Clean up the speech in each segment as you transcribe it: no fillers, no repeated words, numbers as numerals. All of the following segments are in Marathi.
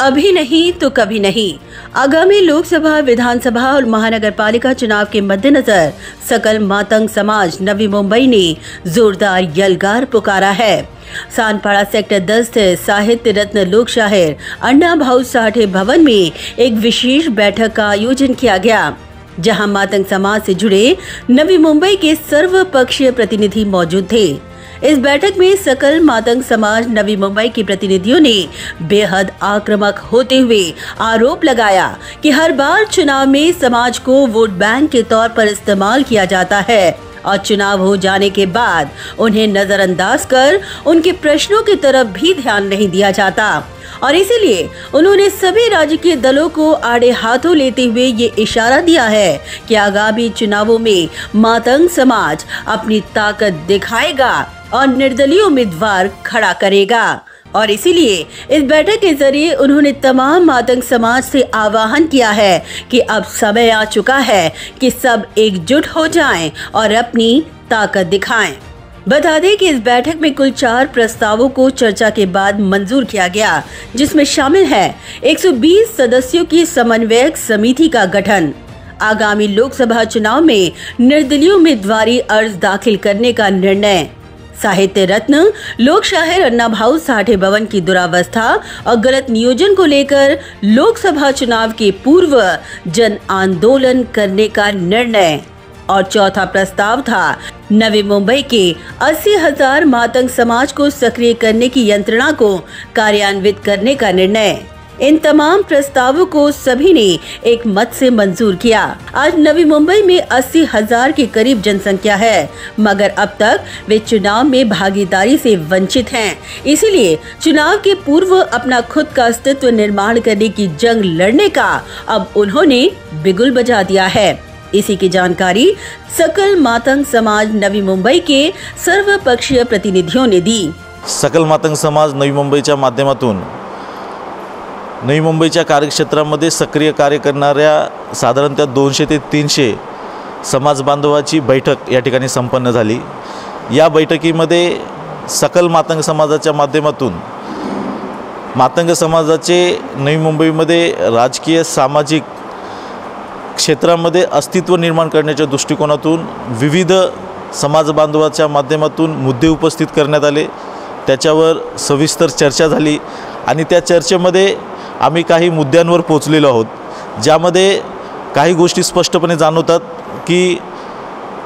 अभी नहीं तो कभी नहीं। आगामी लोकसभा, विधानसभा और महानगर पालिका चुनाव के मद्देनजर सकल मातंग समाज नवी मुंबई ने जोरदार यलगार पुकारा है। सानपाड़ा सेक्टर 10 स्थित साहित्य रत्न लोक शायर अण्णा भाऊ साठे भवन में एक विशेष बैठक का आयोजन किया गया, जहां मातंग समाज से जुड़े नवी मुंबई के सर्वपक्षीय प्रतिनिधि मौजूद थे। इस बैठक में सकल मातंग समाज नवी मुंबई के प्रतिनिधियों ने बेहद आक्रामक होते हुए आरोप लगाया कि हर बार चुनाव में समाज को वोट बैंक के तौर पर इस्तेमाल किया जाता है और चुनाव हो जाने के बाद उन्हें नजरअंदाज कर उनके प्रश्नों की तरफ भी ध्यान नहीं दिया जाता। और इसीलिए उन्होंने सभी राजकीय दलों को आड़े हाथों लेते हुए ये इशारा दिया है कि आगामी चुनावों में मातंग समाज अपनी ताकत दिखाएगा और निर्दलीय उम्मीदवार खड़ा करेगा। और इसीलिए इस बैठक के जरिए उन्होंने तमाम मातंग समाज से आह्वान किया है कि अब समय आ चुका है कि सब एकजुट हो जाएं और अपनी ताकत दिखाएं। बता दें कि इस बैठक में कुल 4 प्रस्तावों को चर्चा के बाद मंजूर किया गया, जिसमें शामिल है 120 सदस्यों की समन्वयक समिति का गठन, आगामी लोकसभा चुनाव में निर्दलीय उम्मीदवारी अर्ज दाखिल करने का निर्णय, साहित्य रत्न लोक शायर अण्णा भाऊ साठे भवन की दुरावस्था और गलत नियोजन को लेकर लोकसभा चुनाव के पूर्व जन आंदोलन करने का निर्णय, और चौथा प्रस्ताव था नवी मुंबई के 80,000 मातंग समाज को सक्रिय करने की यंत्रणा को कार्यान्वित करने का निर्णय। इन तमाम प्रस्तावों को सभी ने एक मत से मंजूर किया। आज नवी मुंबई में 80,000 के करीब जनसंख्या है, मगर अब तक वे चुनाव में भागीदारी से वंचित हैं। इसीलिए चुनाव के पूर्व अपना खुद का अस्तित्व निर्माण करने की जंग लड़ने का अब उन्होंने बिगुल बजा दिया है। इसी की जानकारी सकल मातंग समाज नवी मुंबई के सर्वपक्षीय प्रतिनिधियों ने दी। सकल मातंग समाज नवी मुंबईच्या माध्यमातून नवी मुंबईच्या कार्यक्षेत्रामध्ये सक्रिय कार्य करणाऱ्या साधारणतः 200 ते 300 समाज बांधवाची बैठक या ठिकाणी संपन्न झाली। या बैठकीमध्ये सकल मातंग समाजाच्या माध्यमातून मातंग समाजाचे नवी मुंबईमध्ये राजकीय सामाजिक क्षेत्रामध्ये अस्तित्व निर्माण करण्याच्या दृष्टिकोनातून विविध समाज बांधवाच्या माध्यमातून मुद्दे उपस्थित करण्यात आले, त्याच्यावर सविस्तर चर्चा झाली आणि त्या चर्चेमध्ये आम्ही काही मुद्द्यांवर पोहोचलेलो आहोत, ज्यामध्ये काही गोष्टी स्पष्टपणे जाणवतात की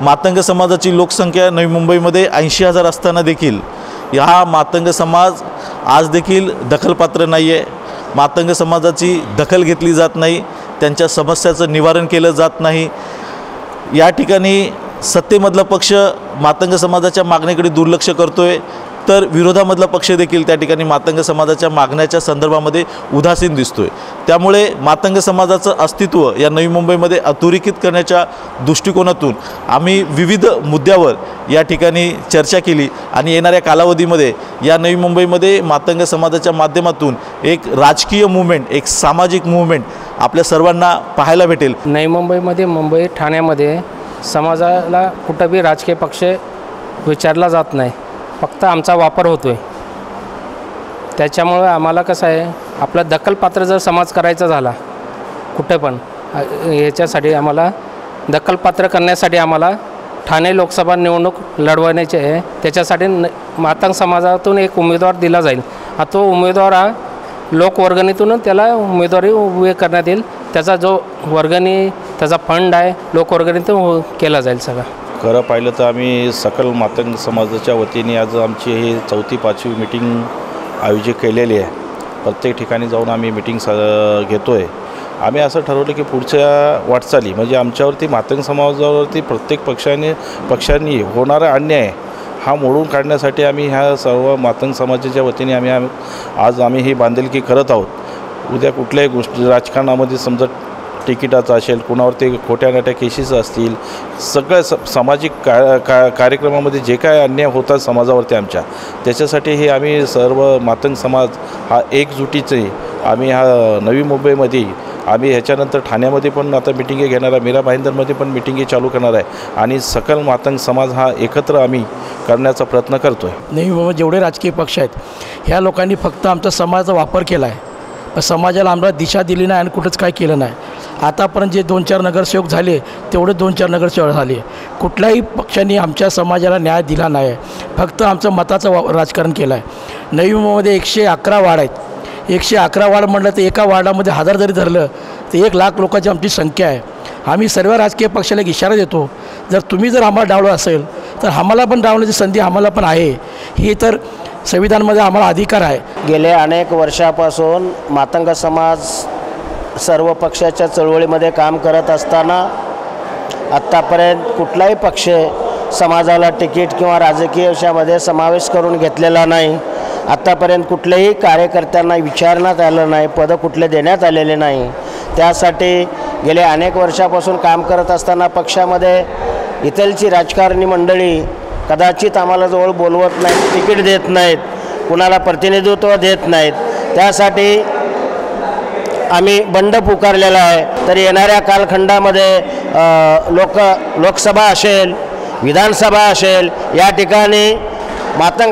मातंग समाजाची लोकसंख्या नवी मुंबईमध्ये 80,000 असताना देखील हा मातंग समाज आज देखील दखलपात्र नाही आहे। मातंग समाजाची दखल घेतली जात नाही, त्यांच्या समस्याचं निवारण केलं जात नाही। या ठिकाणी सत्तेमधला पक्ष मातंग समाजाच्या मागणीकडे दुर्लक्ष करतोय, तर विरोधामधला पक्ष देखील त्या ठिकाणी मातंग समाजाच्या मागण्याच्या संदर्भामध्ये उदासीन दिसतोय। त्यामुळे मातंग समाजाचं अस्तित्व या नवी मुंबईमध्ये अधोरेखित करण्याच्या दृष्टिकोनातून आम्ही विविध मुद्द्यावर या ठिकाणी चर्चा केली आणि येणाऱ्या कालावधीमध्ये या नवी मुंबईमध्ये मातंग समाजाच्या माध्यमातून एक राजकीय मूवमेंट, एक सामाजिक मूवमेंट आपल्या सर्वांना पाहायला भेटेल। नवी मुंबईमध्ये, मुंबई ठाण्यामध्ये समाजाला कुठेही राजकीय पक्ष विचारला जात नाही, फक्त आमचा वापर होतोय। त्याच्यामुळे आम्हाला कसं आहे, आपला दखलपात्र जर समाज करायचा झाला कुठे पण, याच्यासाठी आम्हाला दखलपात्र करण्यासाठी आम्हाला ठाणे लोकसभा निवडणूक लढवण्याची आहे। त्याच्यासाठी मातंग समाजातून एक उमेदवार दिला जाईल। तो उमेदवार हा लोकवर्गणीतून त्याला उमेदवारी उभी करण्यात येईल। त्याचा जो वर्गणी, त्याचा फंड आहे लोकवर्गणीतून केला जाईल सगळं। खरं पाहिलं तर आम्ही सकल मातंग समाजाच्या वतीने आज आमची ही 4-5वी मीटिंग आयोजित केलेली आहे। प्रत्येक ठिकाणी जाऊन आम्ही मीटिंग घेतो आहे। आम्ही असं ठरवलं की पुढच्या वाटचाली म्हणजे आमच्यावरती मातंग समाजावरती प्रत्येक पक्षांनी होणारा अन्याय हा मोडून काढण्यासाठी आम्ही ह्या सर्व मातंग समाजाच्या वतीने आज आम्ही ही बांधिलकी करत आहोत। उद्या कुठल्याही गोष्टी राजकारणामध्ये समजा तिकिटाचं असेल, कुणावरती खोट्या नाट्या केसेस असतील, सगळ्या सामाजिक कार्यक्रमामध्ये जे काय अन्याय होतात समाजावरती आमच्या, त्याच्यासाठी हे आम्ही सर्व मातंग समाज हा एकजुटीचे आम्ही हा नवी मुंबईमध्ये आम्ही ह्याच्यानंतर ठाण्यामध्ये पण आता मिटिंगे घेणार आहे, मीरा भाईंदरमध्ये पण मिटिंगे चालू करणार आहे आणि सकल मातंग समाज हा एकत्र आम्ही करण्याचा प्रयत्न करतो आहे। नवी मुंबईत जेवढे राजकीय पक्ष आहेत ह्या लोकांनी फक्त आमचा समाजाचा वापर केला आहे, पण समाजाला आम्हाला दिशा दिली नाही आणि कुठंच काय केलं नाही. आतापर्यंत जे 2-4 नगरसेवक झाले तेवढे 2-4 नगरसेवक झाले. कुठल्याही पक्षाने आमच्या समाजाला न्याय दिला नाही. फक्त आमचं मताचं राजकारण केलं आहे. नवी मुंबईमध्ये 111 वार्ड आहेत. 111 वार्ड म्हटलं तर एका वार्डामध्ये 1000 जरी धरलं तर 1 लाख लोकांची आमची संख्या आहे. आम्ही सर्व राजकीय पक्षाला एक इशारा देतो, जर तुम्ही जर आम्हाला डावलं असेल तर आम्हाला पण डावण्याची संधी आम्हाला पण आहे. ही तर संविधानामध्ये आम्हाला अधिकार आहे. गेल्या अनेक वर्षापासून मातंग समाज सर्व पक्षाच्या चळवळीमध्ये काम करत असताना आत्तापर्यंत कुठलाही पक्ष समाजाला तिकीट किंवा राजकीय विषयामध्ये समावेश करून घेतलेला नाही. आत्तापर्यंत कुठल्याही कार्यकर्त्यांना विचारण्यात आलं नाही, पदं कुठले देण्यात आलेले नाही. त्यासाठी गेल्या अनेक वर्षापासून काम करत असताना पक्षामध्ये इथलची राजकारणी मंडळी कदाचित आम्हाला जवळ बोलवत नाहीत, तिकीट देत नाहीत, कुणाला प्रतिनिधित्व देत नाहीत. त्यासाठी आम्ही बंड पुकारलेला आहे. तर येणाऱ्या कालखंडामध्ये लोकसभा असेल, विधानसभा असेल, या ठिकाणी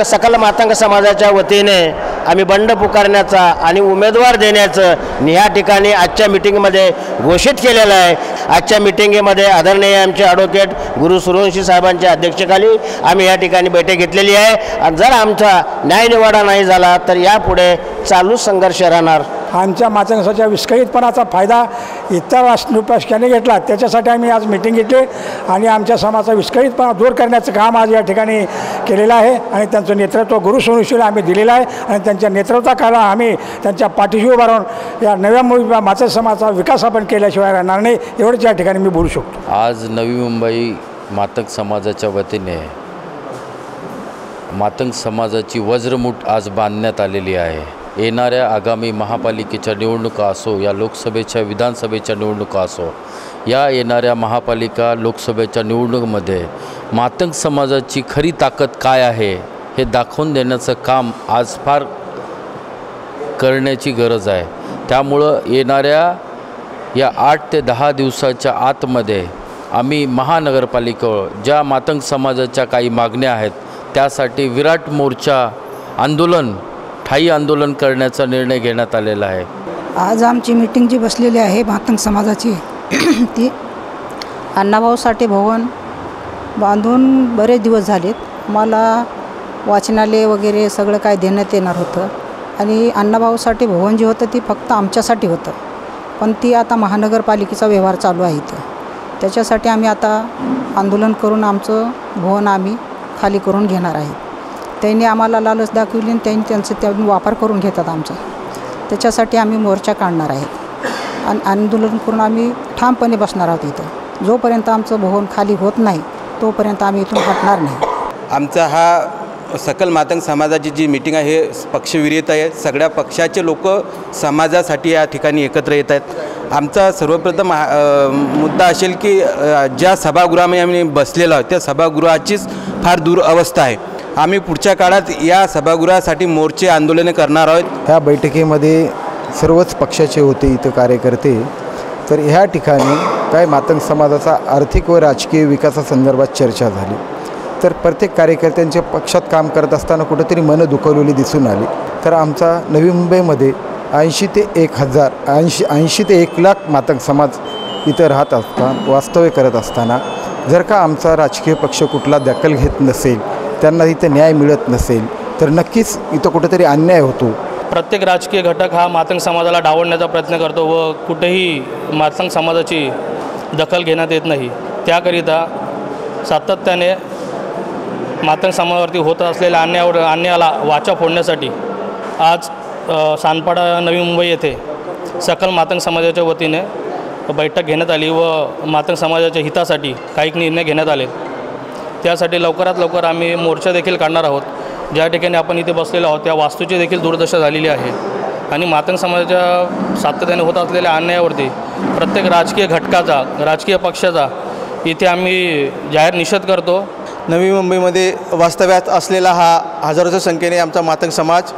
सकल मातंग समाजाच्या वतीने आम्ही बंड पुकारण्याचा आणि उमेदवार देण्याचं या ठिकाणी आजच्या मिटिंगमध्ये घोषित केलेलं आहे. आजच्या मिटिंगमध्ये आदरणीय आमचे ॲडव्होकेट गुरु सूर्यवंशी साहेबांच्या अध्यक्षतेखाली आम्ही या ठिकाणी बैठक घेतलेली आहे. आणि जर आमचा न्यायनिवाडा नाही झाला तर यापुढे चालू संघर्ष राहणार. आमच्या मातंग समाजाच्या विस्कळीतपणाचा फायदा इतर पक्षाने घेतला, त्याच्यासाठी आम्ही आज मिटिंग घेतली आणि आमच्या समाजाचा विस्कळीतपणा दूर करण्याचं काम आज या ठिकाणी केलेलं आहे. आणि त्यांचं नेतृत्व गुरु सूर्यवंशीला आम्ही दिलेलं आहे आणि त्यांच्या नेतृत्वाखाली आम्ही त्यांच्या पाठीशी उभा राहून या नव्या मातंग समाजाचा विकास आपण केल्याशिवाय राहणार नाही, एवढंच या ठिकाणी मी बोलू शकतो. आज नवी मुंबई मातंग समाजाच्या वतीने मातंग समाजाची वज्रमूठ आज बांधण्यात आलेली आहे. येणाऱ्या आगामी महापालिकेच्या निवडणुका असो या लोकसभेच्या विधानसभेच्या निवडणुका असो, या येणाऱ्या महापालिका लोकसभेच्या निवडणुकीमध्ये मातंग समाजाची खरी ताकद काय आहे हे दाखवून देण्याचं काम आज फार करण्याची गरज आहे. त्यामुळं येणाऱ्या या 8 ते 10 दिवसाच्या आतमध्ये आम्ही महानगरपालिकेवर ज्या मातंग समाजाच्या काही मागण्या आहेत त्यासाठी विराट मोर्चा आंदोलन ठायी आंदोलन करण्याचा निर्णय घेण्यात आलेला आहे. आज आमची मीटिंग जी बसलेली आहे मातंग समाजाची ती अण्णाभाऊ साठे भवन बांधून बरेच दिवस झालेत. मला वाचनालय वगैरे सगळं काय देण्यात येणार होतं आणि अण्णाभाऊ साठे भवन जे होतं ती फक्त आमच्यासाठी होतं, पण ती आता महानगरपालिकेचा व्यवहार चालू आहे इथं. त्याच्यासाठी आम्ही आता आंदोलन करून आमचं भवन आम्ही खाली करून घेणार आहे. त्यांनी आम्हाला लालच दाखवली आणि त्यांनी त्यांचा वापर करून घेतात आमचा. त्याच्यासाठी आम्ही मोर्चा काढणार आहे आणि आंदोलन करून आम्ही ठामपणे बसणार आहोत इथं. जोपर्यंत आमचं भवन खाली होत नाही तोपर्यंत आम्ही इथून हटणार नाही. आमचा हा सकल मातंग समाजाची जी मीटिंग आहे हे पक्षविरहित आहे. सगळ्या पक्षाचे लोक समाजासाठी या ठिकाणी एकत्र येत आहेत. आमचा सर्वप्रथम मुद्दा असेल की ज्या सभागृहामध्ये आम्ही बसलेलो आहोत त्या सभागृहाचीच फार दुरवस्था आहे. आम्ही पुढच्या काळात या सभागृहासाठी मोर्चे आंदोलने करणार आहोत. ह्या बैठकीमध्ये सर्वच पक्षाचे होते इथं कार्यकर्ते. तर ह्या ठिकाणी काय मातंग समाजाचा आर्थिक व राजकीय विकासासंदर्भात चर्चा झाली. तर प्रत्येक कार्यकर्त्यांच्या पक्षात काम करत असताना कुठंतरी मनं दुखावलेली दिसून आली. तर आमचा नवी मुंबईमध्ये 80 ते 1 लाख मातंग समाज इथं राहत असताना वास्तव्य करत असताना जर का आमचा राजकीय पक्ष कुठला दखल घेत नसेल, त्यांना इथं न्याय मिळत नसेल तर नक्कीच इथं कुठेतरी अन्याय होतो. प्रत्येक राजकीय घटक हा मातंग समाजाला डावलण्याचा प्रयत्न करतो व कुठेही मातंग समाजाची दखल घेण्यात येत नाही. त्याकरिता सातत्याने मातंग समाजावरती होत असलेल्या अन्यायाला वाचा फोडण्यासाठी आज सानपाडा नवी मुंबई येथे सकल मातंग समाजाच्या वतीने बैठक घेण्यात आली व मातंग समाजाच्या हितासाठी काही निर्णय घेण्यात आले. त्यासाठी लवकरात लवकर आम्ही मोर्चा देखील काढणार आहोत. ज्या ठिकाणी आपण इथे बसलेलो आहोत त्या वास्तूची देखील दुर्दशा झालेली आहे आणि मातंग समाजाच्या सातत्याने होत असलेल्या अन्यायावरती प्रत्येक राजकीय घटकाचा राजकीय पक्षाचा इथे आम्ही जाहीर निषेध करतो. नवी मुंबईमध्ये वास्तव्यात असलेला हा हजारोच्या संख्येने आमचा मातंग समाज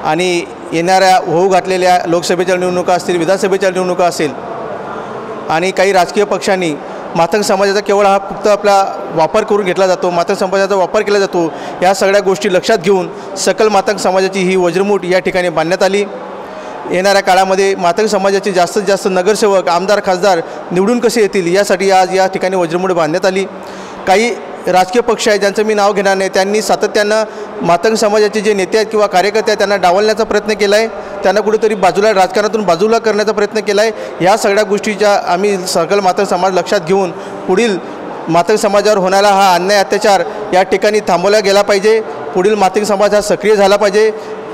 आणि येणाऱ्या होऊ घातलेल्या लोकसभेच्या निवडणुका असतील, विधानसभेच्या निवडणुका असेल आणि काही राजकीय पक्षांनी मातंग समाजाचा केवळ हा फक्त आपला वापर करून घेतला जातो, मातंग समाजाचा वापर केला जातो. या सगळ्या गोष्टी लक्षात घेऊन सकल मातंग समाजाची ही वज्रमूठ या ठिकाणी बांधण्यात आली. येणाऱ्या काळामध्ये मातंग समाजाचे जास्तीत जास्त नगरसेवक, आमदार, खासदार निवडून कसे येतील यासाठी आज या ठिकाणी वज्रमूठ बांधण्यात आली. काही राजकीय पक्ष आहेत ज्यांचं मी नाव घेणार नाही, त्यांनी सातत्यानं मातंग समाजाचे जे नेते आहेत किंवा कार्यकर्ते आहेत त्यांना डावलण्याचा प्रयत्न केला आहे, त्यांना कुठेतरी बाजूला राजकारणातून बाजूला करण्याचा प्रयत्न केला आहे. या सगळ्या गोष्टीच्या आम्ही सकल मातंग समाज लक्षात घेऊन पुढील मातंग समाजावर होणारा हा अन्याय अत्याचार या ठिकाणी थांबवला गेला पाहिजे. पुढील मातंग समाज हा सक्रिय झाला पाहिजे.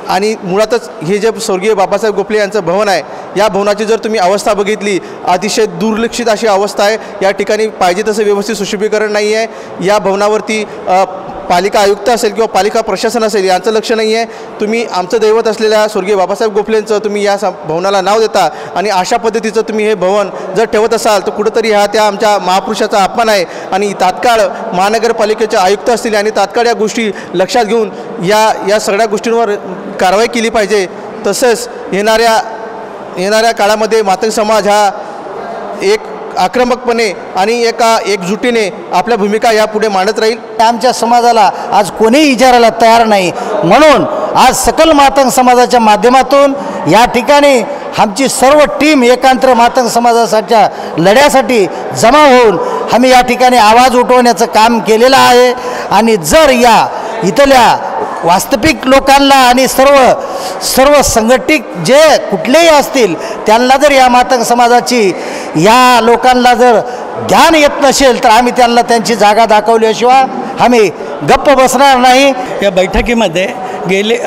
आणि मुळातच हे जे स्वर्गीय बाबासाहेब गोखले यांचं भवन आहे, या भवनाची जर तुम्ही अवस्था बघितली, अतिशय दुर्लक्षित अशी अवस्था आहे. या ठिकाणी पाहिजे तसं व्यवस्थित सुशोभीकरण नाही आहे. या भवनावरती पालिका आयुक्त असेल किंवा पालिका प्रशासन असेल यांचं लक्ष नाही आहे. तुम्ही आमचं दैवत असलेल्या स्वर्गीय बाबासाहेब गोखलेंचं तुम्ही या भवनाला नाव देता आणि अशा पद्धतीचं तुम्ही हे भवन जर ठेवत असाल तर कुठंतरी हा त्या आमच्या महापुरुषाचा अपमान आहे. आणि तात्काळ महानगरपालिकेचे आयुक्त असतील आणि तात्काळ या गोष्टी लक्षात घेऊन या सगळ्या गोष्टींवर कारवाई केली पाहिजे. तसंच येणाऱ्या काळामध्ये मातंग समाज हा एक आक्रमकपणे आणि एका एकजुटीने आपल्या भूमिका यापुढे मांडत राहील. आमच्या समाजाला आज कोणीही विचारायला तयार नाही, म्हणून आज सकल मातंग समाजाच्या माध्यमातून या ठिकाणी आमची सर्व टीम एकांत्र मातंग समाजाच्या लढ्यासाठी जमा होऊन आम्ही या ठिकाणी आवाज उठवण्याचं काम केलेलं आहे. आणि जर या इथल्या वास्तविक लोकांना आणि सर्व संघटित जे कुठलेही असतील त्यांना जर या मातंग समाजाची या लोकांना जर ज्ञान येत नसेल तर आम्ही त्यांना त्यांची जागा दाखवल्याशिवाय आम्ही गप्प बसणार नाही. या बैठकीमध्ये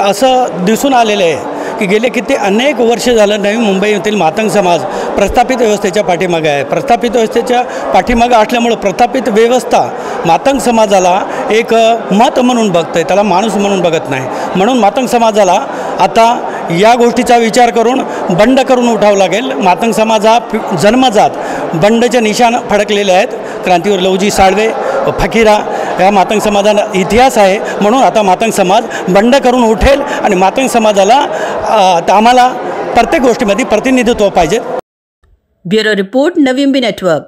असं दिसून आलेलं आहे की गेले किती अनेक वर्ष झालं नवी मुंबई येथील मातंग समाज प्रस्थापित व्यवस्थेच्या पाठीमागे आहे. प्रस्थापित व्यवस्थेच्या पाठीमागे असल्यामुळं प्रस्थापित व्यवस्था मातंग समाजाला एक मत म्हणून बघते, त्याला माणूस म्हणून बघत नाही. म्हणून मातंग समाजाला आता या गोष्टीचा विचार करून बंड करून उठावं लागेल. मातंग समाज हा जन्मजात बंडचे निशाण फडकलेले आहेत. क्रांतीवीर लवजी साळवे, फकीरा या मातंग समाजाला इतिहास आहे. म्हणून आता मातंग समाज बंड करून उठेल आणि मातंग समाजाला आम्हाला प्रत्येक गोष्टीमध्ये प्रतिनिधित्व पाहिजे. Bureau report, Navi Mumbai network.